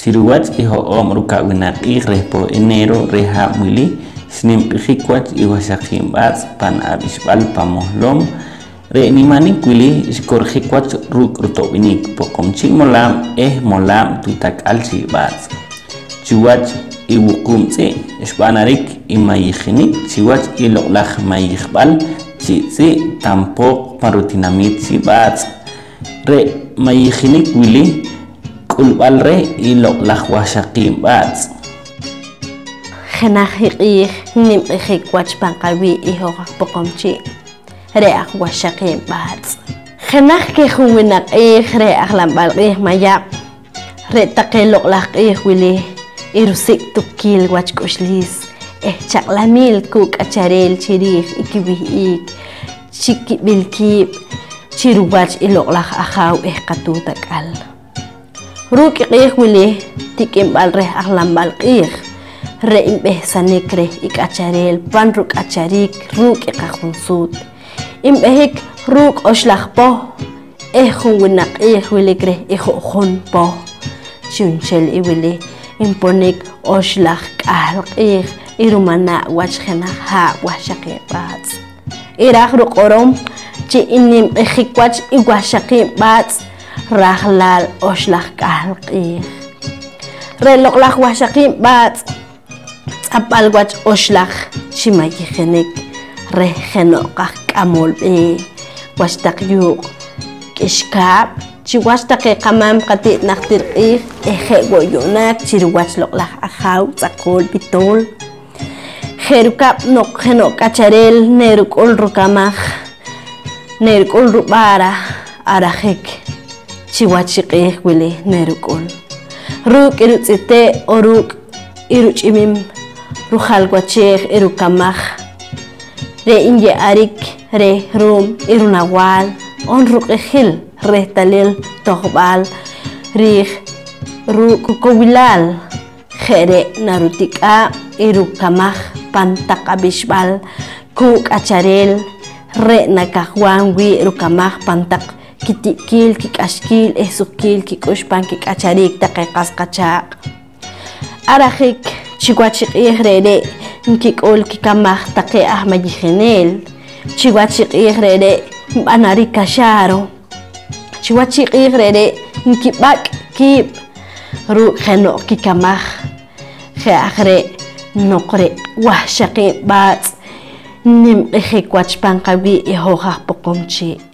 Ciruwat iho omruka winak repo enero reha muli snim rikwat iwasakim bats pan abisbal pamohlom re nimani kwili skor rikwat ruk ruto winik pokom chi molam molam tutak alci bats ciwat iwukum tse isbanarik imayikhnik ciwat iloklak mayikhbal ci tampok parutinamit si bats re mayikhnik wili kulbal re iloklak wasakim bats Khenakhiqih nim ihikwach panqawi iho pokomchi re'aq washaqim bats khenak ke khuwinak re'aq lambalqih maya re taqeloq laqih wili irusik tukil wach kushlis chaqlamil kuk acharel chirih ikibih chikibilkib chiruwach iloqlaq ahaw qatutakal ruqih wili tikimbal re'aq lambalqih re imbeh sanik re ikacharel pan ruk acharik ruk iqahunsut imbehik ruk oshlaqpo winak wilik re ikhun po chunchel iwili imponik oshlaq qalq irumana wach khana ha washaqi bats iraq ruk orom chi inim ihikwach iwashaqi bats rahlal oshlaq qalq re loqlaq washaqi bats apal wach oshlaq chimayikhenik re khenoqaq amol washtaq yuq kishkab chiwashtaq qamam qati naqtir goyonak chirwach loqlaq ahaw tsaqol bitol kherukab khenoq acharel nerukul rukamaj nerukul rubara arajik chiwachiqih wili nerukul ruk irutzite oruk iruchimim ruhal guacheg irukamaj re inye arik re rum irunawal on ruqihil re talil tohbal rih rukukowilal khere narutika irukamaj pantak abishbal kuk acharel re nakahwan wi irukamaj pantak kitikil kikashkil sukil kikushpan kikacharik taqiqas qachaq arajik chiwachiqih re nkikol kikamaj taqi ahmayikhenel chiwachiqih re banari kasharo chiwachiqih re nkibak kib ru kheno kikamaj khakhre noqre wahshaqi bats nim ihikwach panqawi ihoqa poqomchi